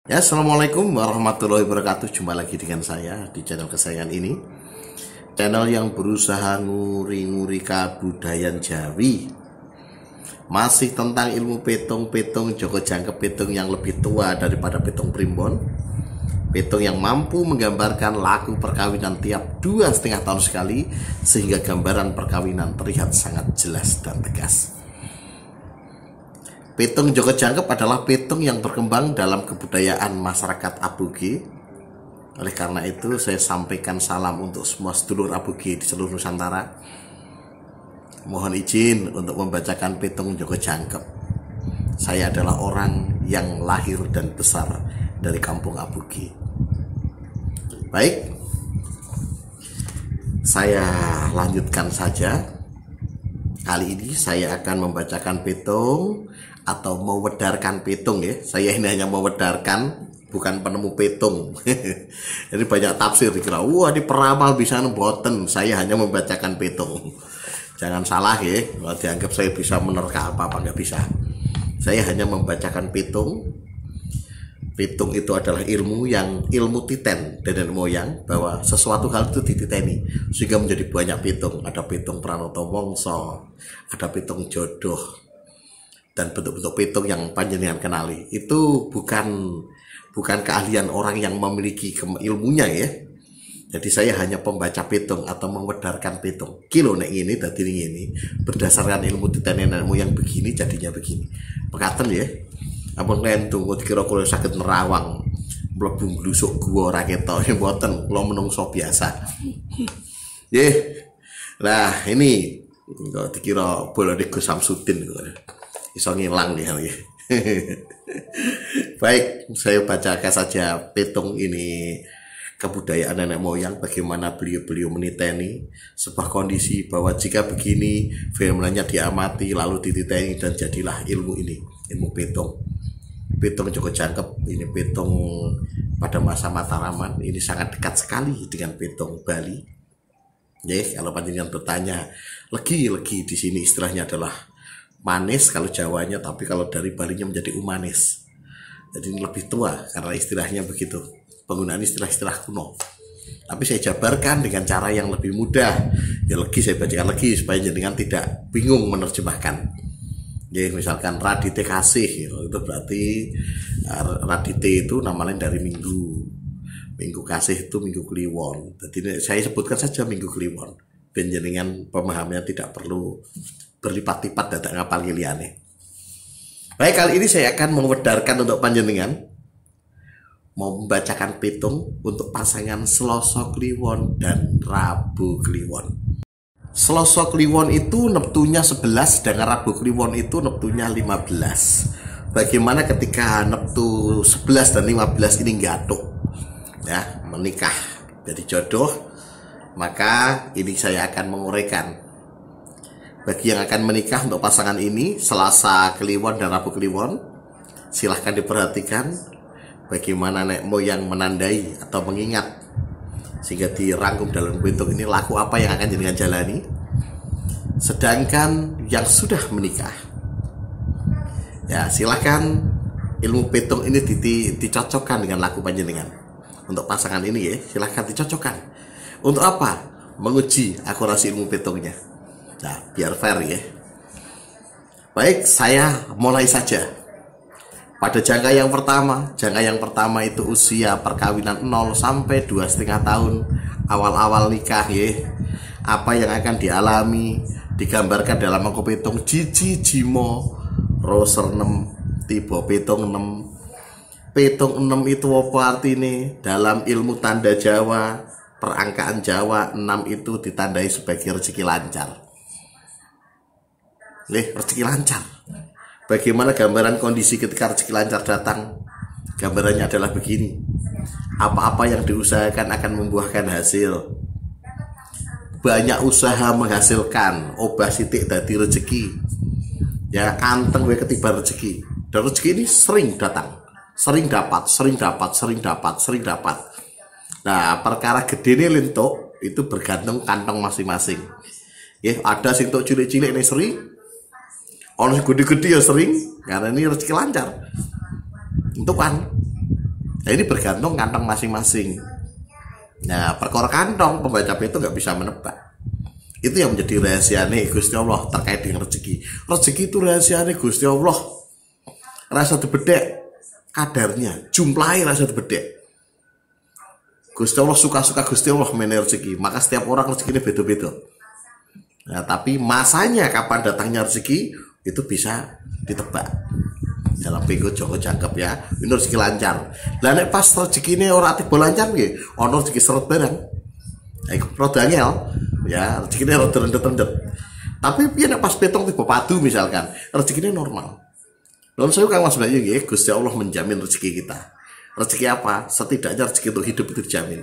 Ya, assalamualaikum warahmatullahi wabarakatuh. Jumpa lagi dengan saya di channel kesayangan ini, channel yang berusaha nguri-nguri kabudayan Jawi. Masih tentang ilmu petung Joko Jangkep, petung yang lebih tua daripada petung primbon, petung yang mampu menggambarkan laku perkawinan tiap 2,5 tahun sekali, sehingga gambaran perkawinan terlihat sangat jelas dan tegas. Petung Joko Jangkep adalah petung yang berkembang dalam kebudayaan masyarakat Aboge. Oleh karena itu saya sampaikan salam untuk semua sedulur Aboge di seluruh Nusantara. Mohon izin untuk membacakan petung Joko Jangkep. Saya adalah orang yang lahir dan besar dari kampung Aboge. Baik, saya lanjutkan saja. Kali ini saya akan membacakan petung atau mewedarkan petung ya. Saya ini hanya mewedarkan, bukan penemu petung. Jadi banyak tafsir dikira, wah di peramal bisa nemboten. Saya hanya membacakan petung. Jangan salah ya, kalau dianggap saya bisa menerka apa-apa, nggak bisa. Saya hanya membacakan petung. Petung itu adalah ilmu titen dan nenek moyang, bahwa sesuatu hal itu dititeni sehingga menjadi banyak petung. Ada petung pranoto mongso, ada petung jodoh, dan bentuk-bentuk petung yang panjenengan kenali. Itu bukan keahlian orang yang memiliki ilmunya ya. Jadi saya hanya pembaca petung atau mewedarkan petung. Kilo nek ini tadi ini berdasarkan ilmu titen nenek moyang begini, jadinya begini. Pekaten ya. Ampun kentung kok dikira kula saged nerawang mlebu blusuk gua ora ketok, mboten, kula menungso biasa. Nggih. Nah, ini kok dikira bolone Gus Samsudin iso ngilang ya. Baik, saya bacakan saja petung ini, kebudayaan nenek moyang, bagaimana beliau meniteni sebuah kondisi bahwa jika begini fenomenanya diamati lalu dititeni dan jadilah ilmu ini, ilmu petung. Petung Joko Jangkep ini petung pada masa Mataraman, ini sangat dekat sekali dengan petung Bali. Ya, kalau panjenengan bertanya, legi di sini istilahnya adalah manis kalau Jawanya, tapi kalau dari Balinya menjadi umanis. Jadi ini lebih tua karena istilahnya begitu. Penggunaan istilah-istilah kuno. Tapi saya jabarkan dengan cara yang lebih mudah. Ya legi saya bacakan legi supaya jenengan tidak bingung menerjemahkan. Ya, misalkan Radite kasih, itu berarti Radite itu nama lain dari minggu. Minggu kasih itu minggu kliwon. Jadi saya sebutkan saja minggu kliwon. Ben jenengan pemahamannya tidak perlu berlipat-lipat datang ngapal liyane. Baik, kali ini saya akan mewedarkan untuk panjenengan, mau membacakan petung untuk pasangan Selasa Kliwon dan Rabu Kliwon. Selasa Kliwon itu neptunya 11, sedangkan Rabu Kliwon itu neptunya 15. Bagaimana ketika neptu 11 dan 15 ini gatuk ya, menikah jadi jodoh, maka ini saya akan menguraikan. Bagi yang akan menikah untuk pasangan ini Selasa Kliwon dan Rabu Kliwon, silahkan diperhatikan bagaimana nenek moyang menandai atau mengingat, sehingga dirangkum dalam petung ini laku apa yang akan jenengan jalani. Sedangkan yang sudah menikah, ya silahkan ilmu petung ini dicocokkan dengan laku panjenengan. Untuk pasangan ini ya, silahkan dicocokkan. Untuk apa? Menguji akurasi ilmu petungnya. Nah, biar fair ya. Baik, saya mulai saja. Pada jangka yang pertama itu usia perkawinan 0 sampai 2,5 tahun, awal-awal nikah ya. Apa yang akan dialami digambarkan dalam angka petung jiji jimo roser 6 tiba petung 6. Petung 6 itu apa artinya? Dalam ilmu tanda Jawa, perangkaan Jawa, 6 itu ditandai sebagai rezeki lancar. Rezeki lancar. Bagaimana gambaran kondisi ketika rezeki lancar datang? Gambarannya adalah begini. Apa-apa yang diusahakan akan membuahkan hasil. Banyak usaha menghasilkan, obah sitik dadi rezeki. Ya, anteng we ketiba rezeki. Dan rezeki ini sering datang, sering dapat. Nah, perkara gedene lentuk itu bergantung kantong masing-masing. Ya, ada sing tok cilik-cilik ning seri, ono sing gede-gede ya sering, karena ini rezeki lancar. Entukan. Nah, ini bergantung kantong masing-masing. Nah, perkara kantong pembaca pitung nggak bisa menebak. Itu yang menjadi rahasiane Gusti Allah terkait dengan rezeki. Rezeki itu rahasiane Gusti Allah. Rasa dibedek kadarnya, jumlahnya rasa dibedek. Gusti Allah suka-suka Gusti Allah mengenai rezeki. Maka setiap orang rezekinya beda-beda. Nah, tapi masanya kapan datangnya rezeki itu bisa ditebak. Dalam pengko Joko jangkep ya. Ini rezeki lancar. Lah nek pas rezekine ora tiba lancar nggih, ana rezeki seret barang. Iku rada angel ya, rezekine rada rendet-rendet. Tapi piye nek pas petong tiba padu misalkan, rezekine normal. Lalu saya Kang Mas Bayu nggih, Gusti Allah menjamin rezeki kita. Rezeki apa? Setidaknya rezeki untuk hidup itu dijamin.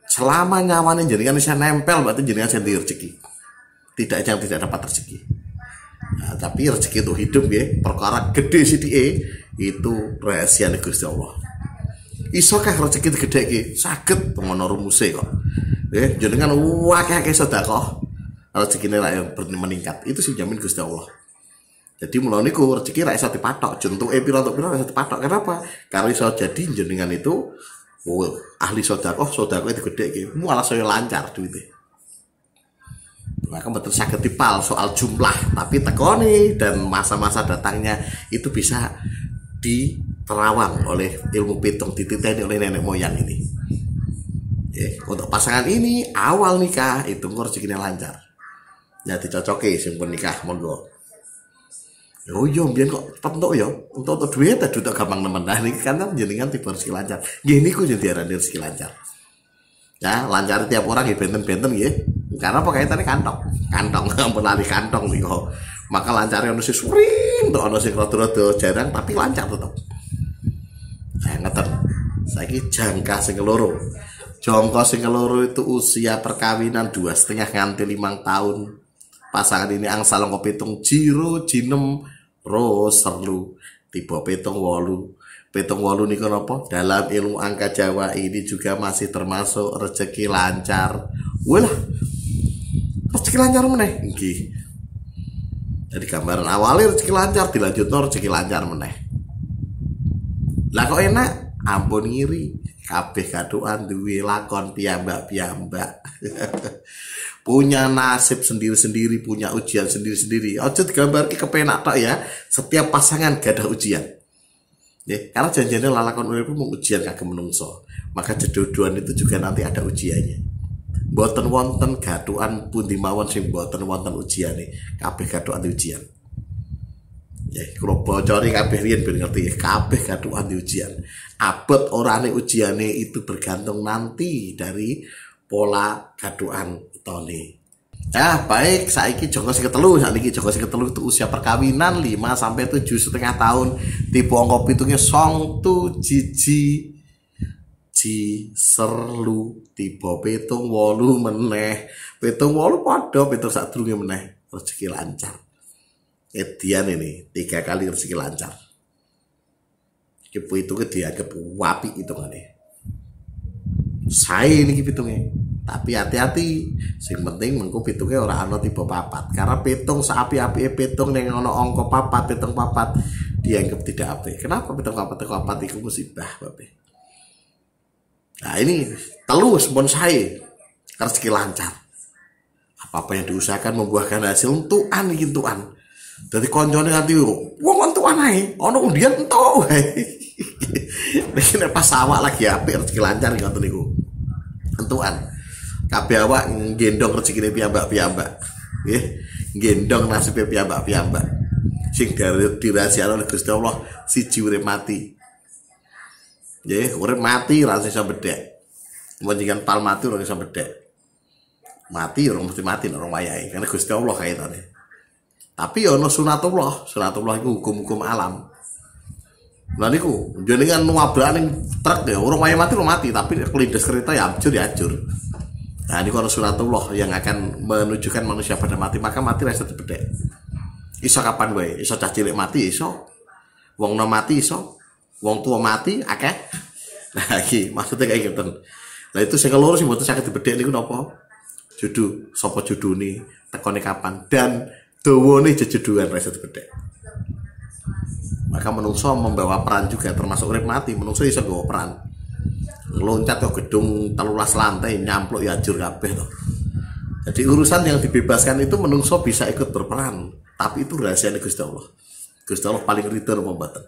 Selama nyawane jenengan bisa nempel berarti jenengan sendiri rezeki. Tidak yang tidak dapat rezeki. Nah, tapi rezeki untuk hidup nggih, perkara gede sithike itu rahasia Gusti Allah. Isokah rezeki gede iki? Saged ngono rumuse kok. Jenengan akeh-akeh sedekah, rezekine ra meningkat. Itu sing jamin Gusti Allah. Jadi mulai niku rezeki ra iso dipatok, jentuke pira untuk pira ra iso dipatok. Kenapa? Karena iso jadi jenengan itu ahli sedekah itu gede iki. Malah saya lancar duite. Maka betul saged dipal soal jumlah, tapi tekoni dan masa-masa datangnya itu bisa diterawang oleh ilmu pitung, dititeni oleh nenek moyang ini. Untuk pasangan ini awal nikah itu rezekinya lancar. Ya dicocoki sing pun nikah monggo. Oh iya mbiyen kok pentuk ya, untuk duit tadi tak gampang nemen. Nah niki kan jenengan tipe rezeki lancar. Nggih niku sing diarani rezeki lancar. Ya, lancar tiap orang nggih benten-benten nggih. Karena apa kaitannya kantong. Kantong ampun lali kantong niku. Maka lancare ono sing suring, ono sing rada-rada jarang tapi lancar tetep. Saya ngeten. Saiki jangka sing keloro. Jangka sing keloro itu usia perkawinan 2,5 nganti 5 tahun. Pasangan ini angsal ngko pitung jiro jinem ro serlu tiba pitung wolu. Pitung wolu niku napa? Dalam ilmu angka Jawa ini juga masih termasuk rezeki lancar. Walah. Rezeki lancar meneh nggih. Jadi gambaran awalnya rezeki lancar dilanjutno rezeki lancar meneh. Lah kok enak? Ampun ngiri. Kabeh kaduan duwe lakon piyambak-piyambak. Punya nasib sendiri-sendiri, punya ujian sendiri-sendiri. Aja digambarke kepenak tok ya. Setiap pasangan gadah ujian. Ya, karena janjinya lalakon urip mung ujian kagem menungso. Maka jedodohan itu juga nanti ada ujiannya. Mboten wonten gaduan pundi mawon sing mboten wonten ujiane. Kabeh gaduan ujian. Ya, kalau bocori kabeh riyen ben ngerti kabeh gaduan ujian. Abot orane ujiane itu bergantung nanti dari pola gaduan utone. Ya, baik, saiki Joko sing ketelu, sakniki Joko sing ketelu itu usia perkawinan 5 sampai 7,5 tahun. Tipe angka pitunge song tu jiji ji serlu tipe pitung wolu meneh. Pitung wolu padha pitung sadurunge meneh rezeki lancar. Edian ini 3 kali rezeki lancar. Iki pitungnya dianggap wapi hitungane. Sae niki pitungnya. Tapi hati-hati, sing penting mengko pitungnya ora ana tipe papat. Karena pitung saapi-apike pitung ning ana angka papat, pitung papat dianggap tidak apik. Kenapa pitung papat iku musibah, Bapak? Nah, ini telu sampun sae rezeki lancar. Apa-apa yang diusahakan membuahkan hasil entukan iki entukan. Dadi koncone nganti wong entukan ae, ana undian entuk wae. Nek pas awak lagi apik rezeki lancar ngoten niku. Entukan. Kabeh awak nggendong rezekine piyambak-piyambak. Nggih, nggendong nasibe piyambak-piyambak. Sing dirahasiakno oleh Gusti Allah siji urip mati. Nggih, urip mati ora iso bedhek. Menjingan pal mati ora iso bedhek. Mati ora mesti mati ora wayahe, karena Gusti Allah kaitane. Tapi ono sunatullah iku hukum-hukum alam. Lah niku jenengan nuwabrak ning truk ya, urung wayahe mati ora mati, tapi kelindes kereta ya hancur. Nah, ini kalau sunatullah yang akan menunjukkan manusia pada mati, maka mati rasa bedek. Iso kapan wae? Iso cah cilik mati iso. Wong nom mati iso. Wong tua mati akeh. Nah, iki maksudnya kayak gitu. Nah, itu sing keloro sing mboten saged dibedhek niku napa? Judu, sapa judune, tekone kapan dan dawane jejeduan rasa dibedhek. Maka menungso membawa peran juga, termasuk urip mati. Menungso iso nggawa peran. Loncat ke gedung 13 lantai nyampluk ya ajur kabeh to. Jadi urusan yang dibebaskan itu menungso bisa ikut berperan, tapi itu rahasia Gusti Allah. Gusti Allah paling ridho mboten.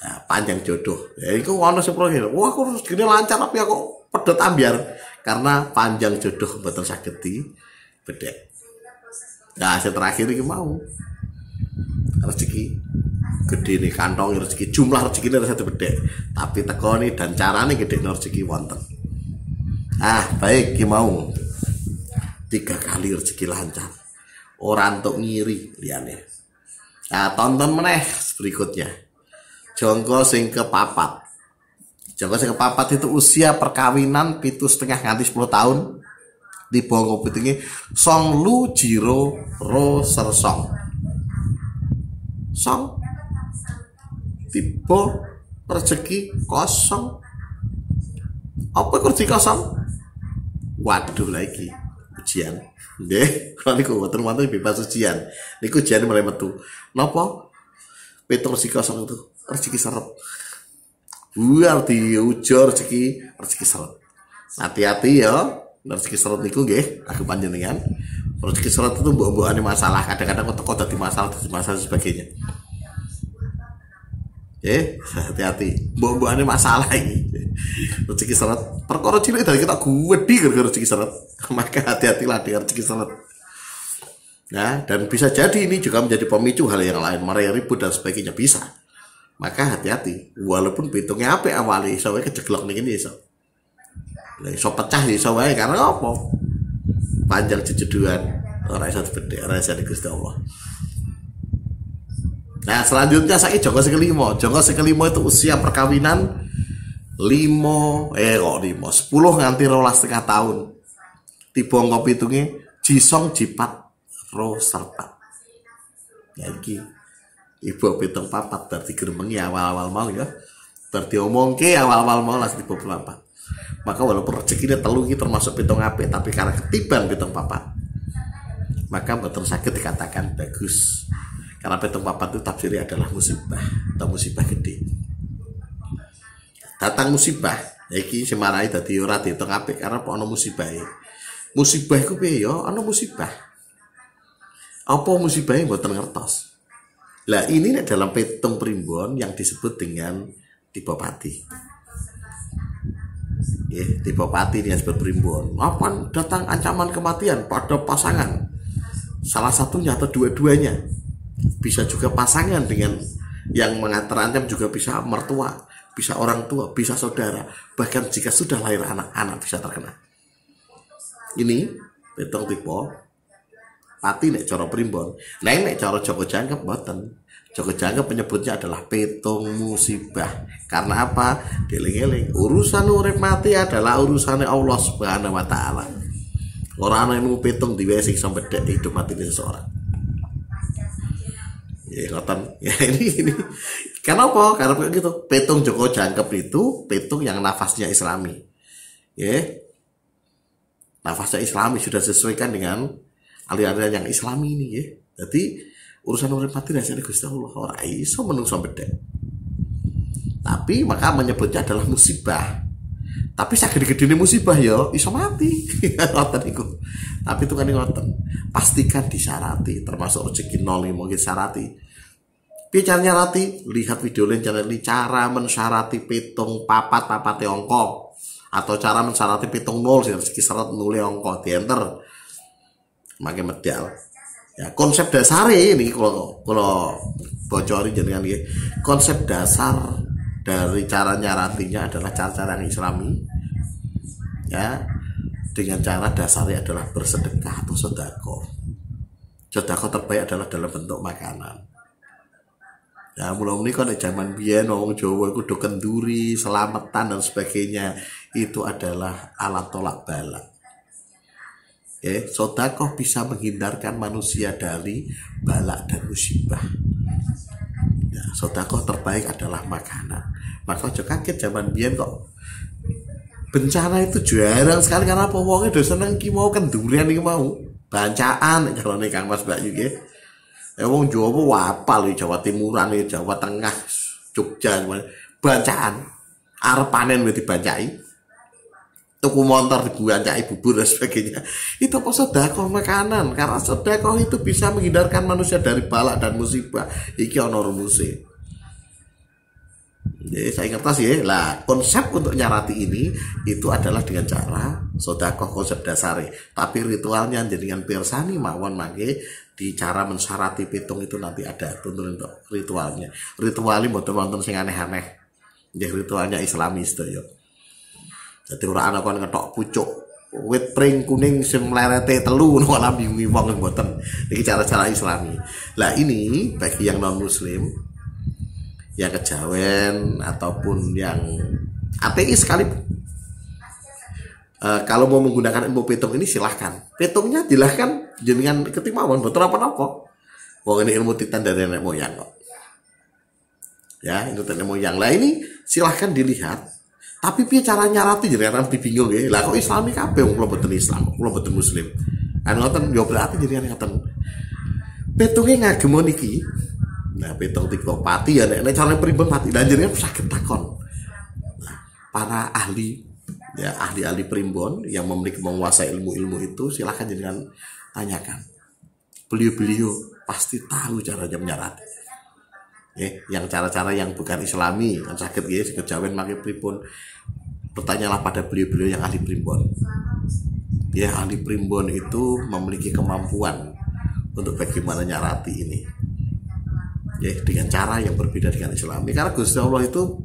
Nah, panjang jodoh. Ya iku ono sing proyek. Wah, aku rezekine lancar tapi aku pedhot ambyar karena panjang jodoh mboten saged bedhek. Nah, yang terakhir iki mau rezeki gede nih kantong rezeki, jumlah rezeki ini satu bedek, tapi tekoni dan carane gede rezeki wonten. Baik ki mau 3 kali rezeki lancar, orang untuk ngiri liane. Tonton meneh berikutnya. Jongko sing kepapat. Jongko sing kepapat itu usia perkawinan 7,5 nganti 10 tahun. Di bongko pitingi Song Lu Jiro Ro Sersong. Song tiba rezeki kosong. Apa rezeki kosong? Waduh lagi ujian. Nggih, kalau niku wonten bebas ujian. Niku ujian mulai metu. Napa? Petung rezeki kosong itu rezeki seret. Buar diujar rezeki seret. Hati-hati ya. Rezeki seret niku nggih, aku panjenengan. Rezeki seret itu mbok-mbokane masalah, kadang-kadang kok dadi masalah sebagainya. Hati-hati. Mbok-mbokane masalah iki. Rezeki seret perkara cilik dari kita gwedhi gara-gara rezeki seret. Maka hati-hatilah dengan rezeki seret. Nah, dan bisa jadi ini juga menjadi pemicu hal yang lain, marahi ribut dan sebagainya bisa. Maka hati-hati, walaupun hitungnya apik awalnya iso wae kejeglok ning kene iso. Lah iso pecah iso wae karena apa? Panjang jejeduan ora iso bedhek, ora iso Gusti Allah. Nah, selanjutnya saya jongko sing kelima. Jongko sing kelima itu usia perkawinan 10 nganti 12,5 tahun. Tiba ngop hitunge jisong jipat ro serta. Ya iki ibu pitung papat berarti geremengi awal-awal mau ya. Berarti omongke awal-awal mau lah tiba papat. Maka walaupun rezekine telu iki termasuk pitung apik tapi karena ketiban pitung papat. Maka mboten saged dikatakan bagus. Karena pitung papat itu tafsirnya adalah musibah atau musibah gede. Datang musibah, iki semarai dadi ora diitung apik karena ana musibah. Musibah iku piye ya? Ana musibah. Apa musibahnya mboten ngertos. Lah ini dalam petung primbon yang disebut dengan tipopati. Tipopati ini yang disebut primbon. Apa datang ancaman kematian pada pasangan? Salah satunya atau dua-duanya. Bisa juga pasangan dengan yang terancam juga bisa mertua, bisa orang tua, bisa saudara, bahkan jika sudah lahir anak-anak bisa terkena. Ini petong tipe pati nek cara primbon. Nek cara Joko Jangkep mboten. Joko Jangkep penyebutnya adalah petong musibah. Karena apa? Dieling-eling, urusan urip mati adalah urusannya Allah Subhanahu wa taala. Ora ana yang petong diwehe sing sampe hidup mati seseorang. Ya ngoten. Ya ini. Kenapa? Karena begitu. Petung Joko Jangkep itu petung yang nafasnya Islami. Ya. Nafasnya Islami sudah sesuaikan dengan aliran yang Islami ini ya. Jadi urusan urip mati rasane Gusti Allah ora iso menungso bedhek. Tapi maka menyebutnya adalah musibah. Tapi sagede-gedene musibah ya iso mati. Ngoten iku. Tapi itu kan ngoten. Pastikan disyarati termasuk rezeki nol mungkin syarati. Bicaranya rati, lihat video lain cara mensyarati pitung papat angka atau cara mensyarati pitung nol sing rezeki syarat nule angka dienter. Makin medal. Ya, konsep dasar ini kalau bocori jenengan nggih. Konsep dasar dari cara nyaratinya adalah cara-cara yang Islami. Ya, dengan cara dasarnya adalah bersedekah atau sedekah. Sedekah terbaik adalah dalam bentuk makanan. Ya, mulai kan zaman biyen wong Jawa iku do kenduri, selamatan dan sebagainya. Itu adalah alat tolak bala. Sedekah bisa menghindarkan manusia dari bala dan musibah. Ya, sedekah terbaik adalah makanan. Maka aja kaget zaman biyen kok bencana itu jarang sekali karena apa wongnya do seneng ki mau kendurian iki mau. Bancaan carane Kang Mas Mbak nggih. Wong Jawa apal Jawa Timuran, Jawa Tengah, Jogja, bacaan arep panen wis dibancai. Tuku motor dibancai bubur dan sebagainya. Itu apa sedekah makanan? Karena sedekah itu bisa menghindarkan manusia dari bala dan musibah. Iki ana rumusé. Jadi saya ngerti ya, lah konsep untuk nyarati ini itu adalah dengan cara sedekah konsep dasarnya. Tapi ritualnya dengan pirsani mawon mangke di cara mensyarati pitung itu nanti ada tuntun untuk ritualnya. Ritualnya mboten wonten sing aneh-aneh. Ya ritualnya Islamis to ya. Jadi ora ana kon ngetok pucuk wit pring kuning sing mlerete telu ngono ala bingungi wong mboten. Iki cara-cara Islami. Lah ini bagi yang non muslim, yang kejawen ataupun yang ateis sekalipun, kalau mau menggunakan ilmu pitung ini silahkan. Pitungnya silahkan jenengan ketimawon betul apa-apa. Wong ini ilmu titan dari nenek moyang kok. Ya, itu nenek moyang. Lah ini silahkan dilihat. Tapi piye cara nyarati jenengan bingung ya. Lah kok Islami kabeh wong kula mboten Islam, kula mboten muslim. Ngoten yo berarti jenengan ngoten. Pitunge ngagem niki. Nah, pitung tiga pati ya nek cara pripun pati. Lah jenengan saged takon. Nah, para ahli ya ahli-ahli primbon yang memiliki menguasai ilmu-ilmu itu silahkan jenengan tanyakan. Beliau-beliau pasti tahu caranya menyarati. Yang cara-cara yang bukan Islami kan sakit ya kejawen makai pripun, bertanyalah pada beliau-beliau yang ahli primbon. Ya ahli primbon itu memiliki kemampuan untuk bagaimana nyarati ini ya dengan cara yang berbeda dengan Islami, karena Gusti Allah itu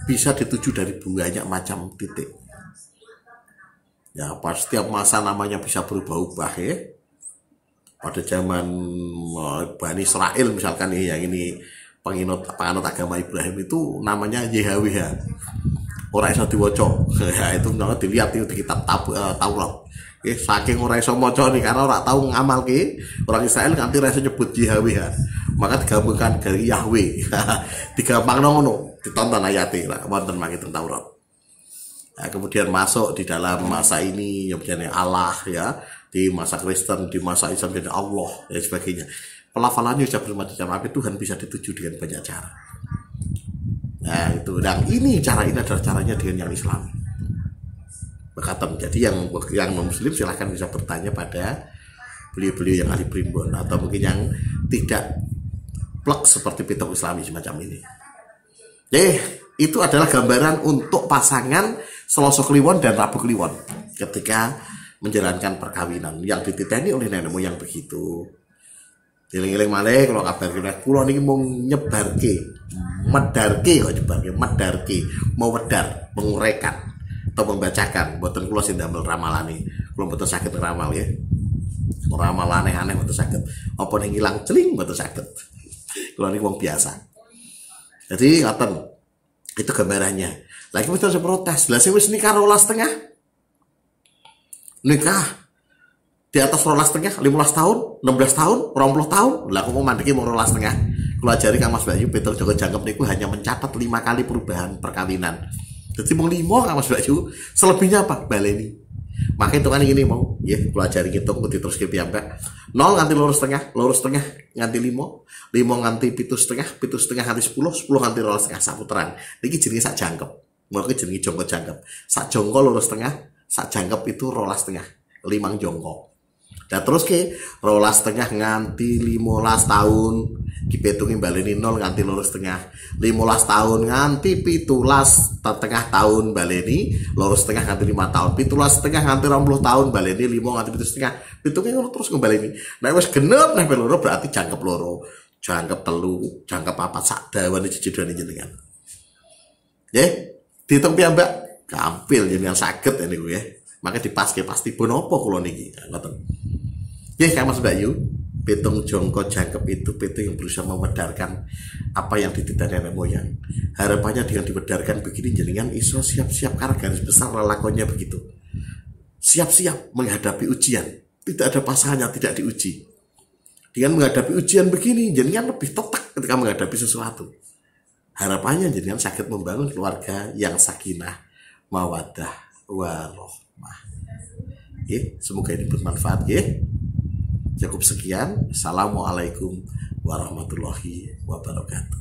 bisa dituju dari banyak macam titik ya. Pas setiap masa namanya bisa berubah-ubah ya. Pada zaman Bani Israel misalkan nih yang ini penganut agama Ibrahim itu namanya YHWH, orang iso diwaca ya, itu nggak dilihat itu di kitab Taurat. Saking orang iso maca nih karena orang tahu ngamal ke orang Israel nganti rasa nyebut YHWH, maka digabungkan dari Yahweh. Digampang ngono, ditonton ayatnya lah wonten mangke teng Taurat. Nah, kemudian masuk di dalam masa ini yang menjadi Allah ya, di masa Kristen, di masa Islam jadi Allah dan sebagainya. Pelafalannya sudah bermacam-macam, tapi Tuhan bisa dituju dengan banyak cara. Nah itu, dan ini adalah caranya dengan yang Islam. Berkatem. Jadi yang non-muslim silahkan bisa bertanya pada beliau-beliau yang ahli primbon atau mungkin yang tidak plek seperti pitung Islami semacam ini. Itu adalah gambaran untuk pasangan Selasa Kliwon dan Rabu Kliwon ketika menjalankan perkawinan yang dititeni oleh nenek moyang begitu. Eling-eling malih kalau kabar kula niki mau nyebarke, medarke kok medarke, mau wedar, menguraikan atau membacakan. Mboten kula sing ndamel ramalane. Kula mboten saged ngeramal ya. Ngeramal aneh-aneh mboten saged. Apa ning ilang celing mboten saged. Kula niki wong biasa. Jadi ngoten. Itu gambarannya. Lagi mesti protes. Lah sing wis nikah 12,5. Nikah di atas 12,5, 15 tahun, 16 tahun, 20 tahun. Lah aku mau mandeki mau 12,5. Kalau ajari Kang Mas Bayu Peter Joko Jangkep niku hanya mencatat 5 kali perubahan perkawinan. Jadi mau 5 Kang Mas Bayu, selebihnya apa? Baleni. Makanya hitungan ini mau, ya kalau ajari ngitung terus ke piyambak. 0 nganti 2,5 nganti 5, 5 nganti 7,5, 7,5 nganti 10, 10 nganti 2,5 saputeran. Niki jenenge sak jangkep. Mula jenenge jongko jangkep. Sak jongko 2,5, sak jangkep itu 12,5, 5 jongko. Dan terus ke 12,5 nganti 15 tahun dipetungi baleni 0 nganti 2,5, 15 tahun nganti 17,5 tahun baleni 2,5 nganti 5 tahun, 17,5 nganti 20 tahun baleni 5 nganti 7,5. Pitungnya ngono terus kembali. Nah wis genep neh loro berarti jangkep loro, jangkep telu, jangkep apa sak dawane jejodane jenengan. Nggih, diitung piyambak gampil jenengan saged niku ya. Maka dipaske pasti pun apa kula niki. Ngoten. Nggih Kang Mas Bayu, pitung jongko jangkep itu pitung yang berusaha memedarkan apa yang dititani nenek moyang. Harapannya dengan dipedarkan begini jenengan iso siap-siap karena garis besar lelakonnya begitu. Siap-siap menghadapi ujian. Tidak ada pasangan yang tidak diuji. Dengan menghadapi ujian begini jenengan lebih tetak ketika menghadapi sesuatu. Harapannya jenengan sakit membangun keluarga yang sakinah, mawaddah, warohmah. Semoga ini bermanfaat ya. Cukup sekian. Assalamualaikum warahmatullahi wabarakatuh.